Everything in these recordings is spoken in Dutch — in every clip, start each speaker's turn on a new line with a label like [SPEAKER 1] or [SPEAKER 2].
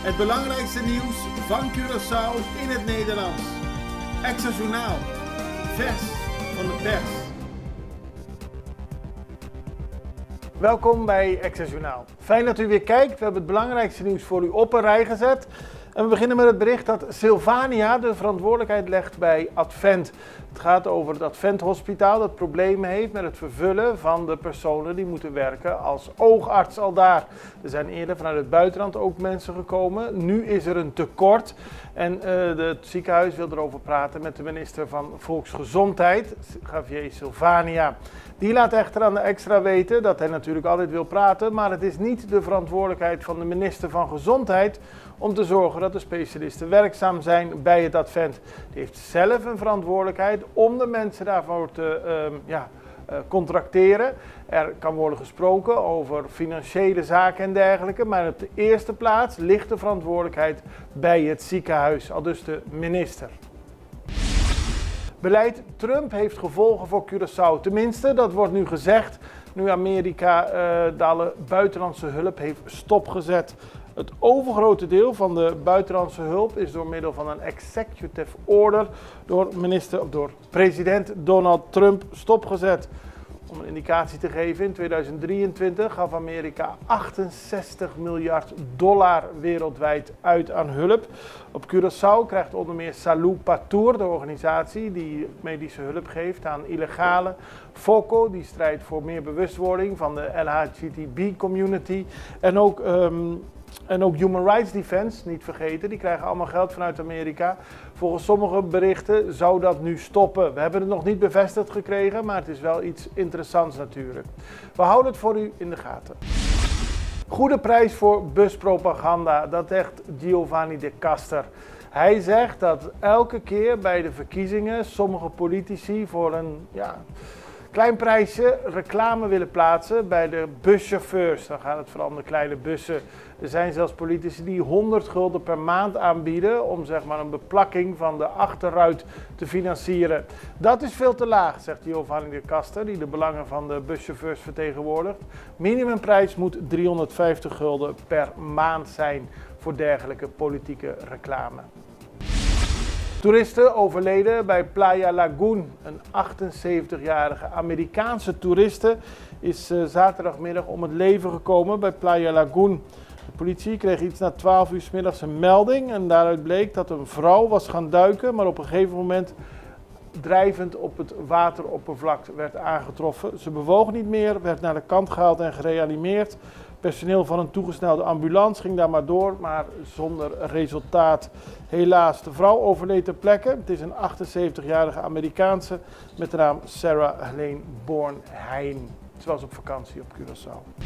[SPEAKER 1] Het belangrijkste nieuws van Curaçao in het Nederlands. Extra Journaal. Vers van de pers. Welkom bij Extra Journaal. Fijn dat u weer kijkt. We hebben het belangrijkste nieuws voor u op een rij gezet. En we beginnen met het bericht dat Sylvania de verantwoordelijkheid legt bij Advent. Het gaat over het Advent Hospitaal dat problemen heeft met het vervullen van de personen die moeten werken als oogarts aldaar. Er zijn eerder vanuit het buitenland ook mensen gekomen. Nu is er een tekort en het ziekenhuis wil erover praten met de minister van Volksgezondheid, Javier Sylvania. Die laat echter aan de Extra weten dat hij natuurlijk altijd wil praten, maar het is niet de verantwoordelijkheid van de minister van Gezondheid om te zorgen dat de specialisten werkzaam zijn bij het Advent. Die heeft zelf een verantwoordelijkheid om de mensen daarvoor te contracteren. Er kan worden gesproken over financiële zaken en dergelijke, maar op de eerste plaats ligt de verantwoordelijkheid bij het ziekenhuis, aldus de minister. Beleid Trump heeft gevolgen voor Curaçao. Tenminste, dat wordt nu gezegd nu Amerika de alle buitenlandse hulp heeft stopgezet. Het overgrote deel van de buitenlandse hulp is door middel van een executive order door president Donald Trump stopgezet. Om een indicatie te geven, in 2023 gaf Amerika $68 miljard wereldwijd uit aan hulp. Op Curaçao krijgt onder meer Salud Patur, de organisatie die medische hulp geeft aan illegale. FOCO, die strijdt voor meer bewustwording van de LHGTB-community. En ook Human Rights Defense, niet vergeten, die krijgen allemaal geld vanuit Amerika. Volgens sommige berichten zou dat nu stoppen. We hebben het nog niet bevestigd gekregen, maar het is wel iets interessants natuurlijk. We houden het voor u in de gaten. Goede prijs voor buspropaganda, dat zegt Giovanni de Caster. Hij zegt dat elke keer bij de verkiezingen sommige politici voor een klein prijsje reclame willen plaatsen bij de buschauffeurs. Dan gaat het vooral om de kleine bussen. Er zijn zelfs politici die 100 gulden per maand aanbieden om zeg maar een beplakking van de achterruit te financieren. Dat is veel te laag, zegt Giovanni de Caster, die de belangen van de buschauffeurs vertegenwoordigt. Minimumprijs moet 350 gulden per maand zijn voor dergelijke politieke reclame. Toeristen overleden bij Playa Lagoon. Een 78-jarige Amerikaanse toeriste is zaterdagmiddag om het leven gekomen bij Playa Lagoon. De politie kreeg iets na 12 uur 's middags een melding en daaruit bleek dat een vrouw was gaan duiken, maar op een gegeven moment drijvend op het wateroppervlak werd aangetroffen. Ze bewoog niet meer, werd naar de kant gehaald en gereanimeerd. Personeel van een toegesnelde ambulance ging daar maar door, maar zonder resultaat. Helaas, de vrouw overleed ter plekke. Het is een 78-jarige Amerikaanse met de naam Sarah Helene Bornheim. Ze was op vakantie op Curaçao.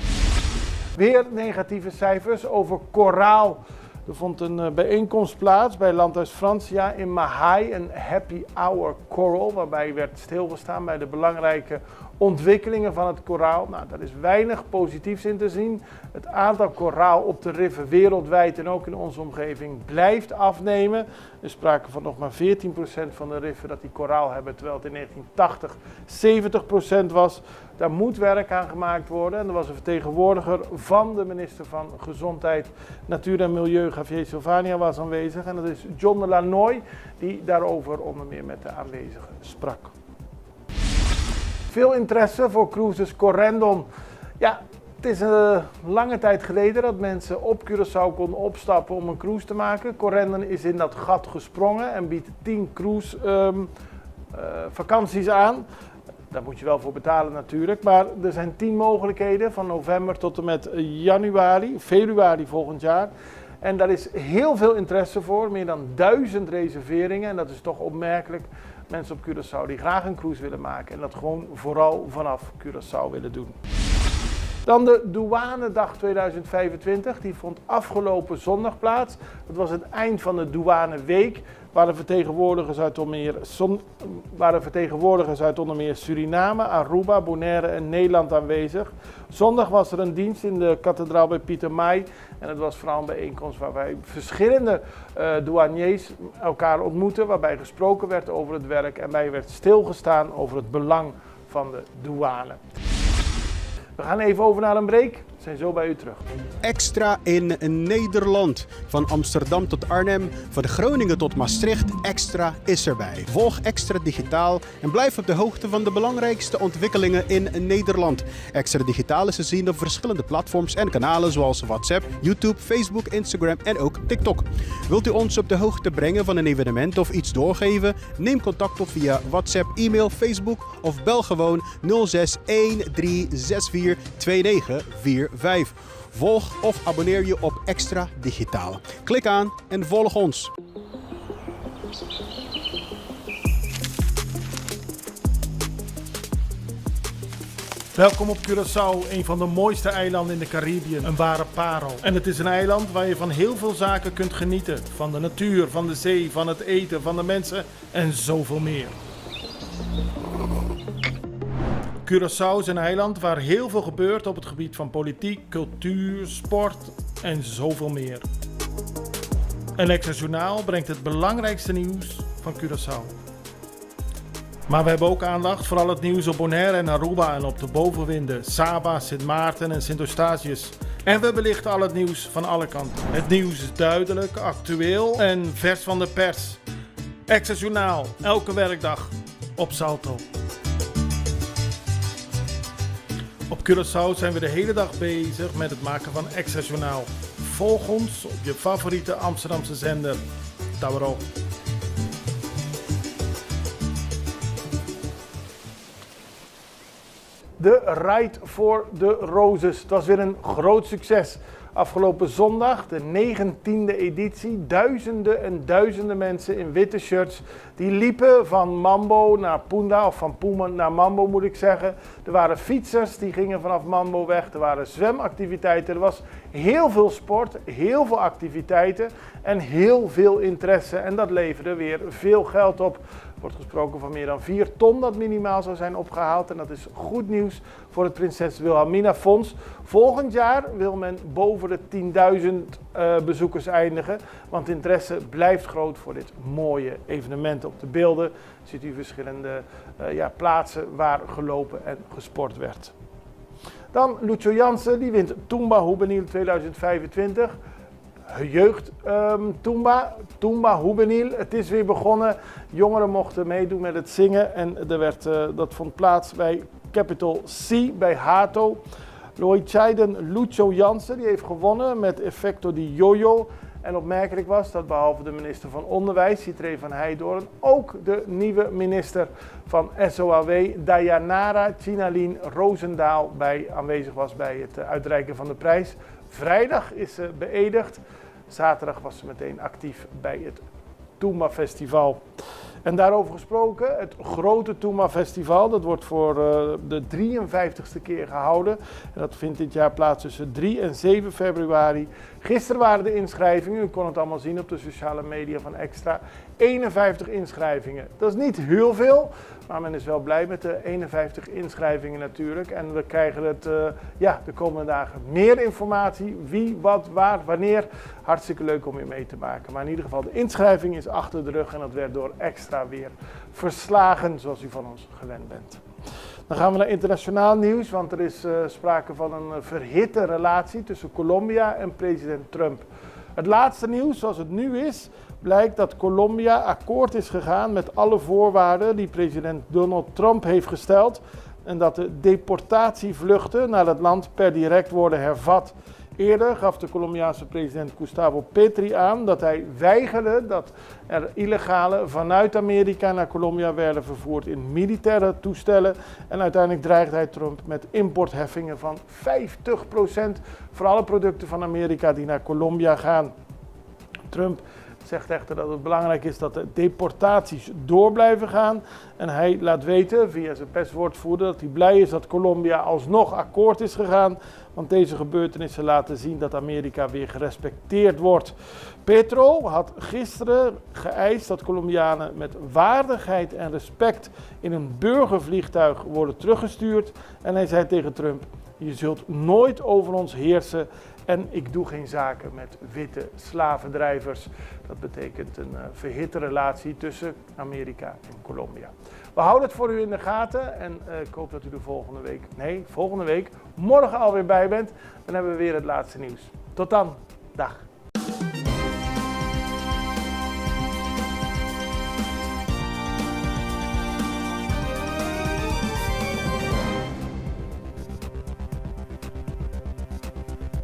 [SPEAKER 1] Weer negatieve cijfers over koraal. Er vond een bijeenkomst plaats bij Landhuis Francia in Mahai, een happy hour coral, waarbij werd stilgestaan bij de belangrijke ontwikkelingen van het koraal. Nou, daar is weinig positiefs in te zien. Het aantal koraal op de riffen wereldwijd en ook in onze omgeving blijft afnemen. Er is sprake van nog maar 14% van de riffen dat die koraal hebben, terwijl het in 1980 70% was. Daar moet werk aan gemaakt worden. En er was een vertegenwoordiger van de minister van Gezondheid, Natuur en Milieu, Javier Sylvania, was aanwezig. En dat is John de Lanoy, die daarover onder meer met de aanwezigen sprak. Veel interesse voor cruises Corendon. Ja, het is een lange tijd geleden dat mensen op Curaçao konden opstappen om een cruise te maken. Corendon is in dat gat gesprongen en biedt 10 cruise vakanties aan. Daar moet je wel voor betalen natuurlijk, maar er zijn 10 mogelijkheden van november tot en met februari volgend jaar. En daar is heel veel interesse voor, meer dan 1000 reserveringen en dat is toch opmerkelijk. Mensen op Curaçao die graag een cruise willen maken en dat gewoon vooral vanaf Curaçao willen doen. Dan de douanedag 2025, die vond afgelopen zondag plaats. Dat was het eind van de douaneweek, waren vertegenwoordigers uit onder meer Suriname, Aruba, Bonaire en Nederland aanwezig. Zondag was er een dienst in de kathedraal bij Pieter Maai en het was vooral een bijeenkomst waarbij verschillende douaniers elkaar ontmoeten, waarbij gesproken werd over het werk en waarbij werd stilgestaan over het belang van de douane. We gaan even over naar een break. We zijn zo bij u terug.
[SPEAKER 2] Extra in Nederland. Van Amsterdam tot Arnhem, van Groningen tot Maastricht, Extra is erbij. Volg Extra Digitaal en blijf op de hoogte van de belangrijkste ontwikkelingen in Nederland. Extra Digitaal is te zien op verschillende platforms en kanalen zoals WhatsApp, YouTube, Facebook, Instagram en ook TikTok. Wilt u ons op de hoogte brengen van een evenement of iets doorgeven? Neem contact op via WhatsApp, e-mail, Facebook of bel gewoon 06 1364 2945. Volg of abonneer je op Extra Digitaal. Klik aan en volg ons.
[SPEAKER 1] Welkom op Curaçao, een van de mooiste eilanden in de Caribiën, een ware parel. En het is een eiland waar je van heel veel zaken kunt genieten. Van de natuur, van de zee, van het eten, van de mensen en zoveel meer. Curaçao is een eiland waar heel veel gebeurt op het gebied van politiek, cultuur, sport en zoveel meer. En Extra Journaal brengt het belangrijkste nieuws van Curaçao. Maar we hebben ook aandacht voor al het nieuws op Bonaire en Aruba en op de bovenwinden, Saba, Sint Maarten en Sint Eustatius. En we belichten al het nieuws van alle kanten. Het nieuws is duidelijk, actueel en vers van de pers. Extra Journaal, elke werkdag op Salto. Op Curaçao zijn we de hele dag bezig met het maken van Extra Journaal. Volg ons op je favoriete Amsterdamse zender, Tauro. De Ride for the Roses. Het was weer een groot succes. Afgelopen zondag, de 19e editie, duizenden en duizenden mensen in witte shirts. Die liepen van Mambo naar Punda, of van Puma naar Mambo moet ik zeggen. Er waren fietsers, die gingen vanaf Mambo weg. Er waren zwemactiviteiten. Er was heel veel sport, heel veel activiteiten en heel veel interesse. En dat leverde weer veel geld op. Er wordt gesproken van meer dan 4 ton dat minimaal zou zijn opgehaald. En dat is goed nieuws voor het Prinses Wilhelmina Fonds. Volgend jaar wil men boven de 10.000 bezoekers eindigen. Want interesse blijft groot voor dit mooie evenement. Op de beelden ziet u verschillende plaatsen waar gelopen en gesport werd. Dan Lucho Jansen, die wint Tumba Juvenil 2025. Jeugd Tumba Juvenil. Het is weer begonnen. Jongeren mochten meedoen met het zingen en dat vond plaats bij Capital C bij Hato. Loichaiden Lucho Jansen, die heeft gewonnen met Effecto di Jojo. En opmerkelijk was dat behalve de minister van Onderwijs, Citré van Heijdorn, ook de nieuwe minister van SOAW, Dayanara Chinalin Roosendaal, aanwezig was bij het uitreiken van de prijs. Vrijdag is ze beëdigd. Zaterdag was ze meteen actief bij het Tumba Festival. En daarover gesproken, het grote Tumba Festival, dat wordt voor de 53ste keer gehouden. En dat vindt dit jaar plaats tussen 3 en 7 februari. Gisteren waren de inschrijvingen, u kon het allemaal zien op de sociale media van Extra. 51 inschrijvingen. Dat is niet heel veel, maar men is wel blij met de 51 inschrijvingen natuurlijk. En we krijgen de komende dagen meer informatie. Wie, wat, waar, wanneer. Hartstikke leuk om weer mee te maken. Maar in ieder geval, de inschrijving is achter de rug en dat werd door Extra weer verslagen, zoals u van ons gewend bent. Dan gaan we naar internationaal nieuws, want er is sprake van een verhitte relatie tussen Colombia en president Trump. Het laatste nieuws, zoals het nu is, blijkt dat Colombia akkoord is gegaan met alle voorwaarden die president Donald Trump heeft gesteld en dat de deportatievluchten naar het land per direct worden hervat. Eerder gaf de Colombiaanse president Gustavo Petri aan dat hij weigerde dat er illegalen vanuit Amerika naar Colombia werden vervoerd in militaire toestellen. En uiteindelijk dreigde hij Trump met importheffingen van 50% voor alle producten van Amerika die naar Colombia gaan. Trump zegt echter dat het belangrijk is dat de deportaties door blijven gaan. En hij laat weten via zijn perswoordvoerder dat hij blij is dat Colombia alsnog akkoord is gegaan. Want deze gebeurtenissen laten zien dat Amerika weer gerespecteerd wordt. Petro had gisteren geëist dat Colombianen met waardigheid en respect in een burgervliegtuig worden teruggestuurd. En hij zei tegen Trump: je zult nooit over ons heersen En ik doe geen zaken met witte slavendrijvers. Dat betekent een verhitte relatie tussen Amerika en Colombia. We houden het voor u in de gaten en ik hoop dat u er volgende week, morgen alweer bij bent. Dan hebben we weer het laatste nieuws. Tot dan. Dag.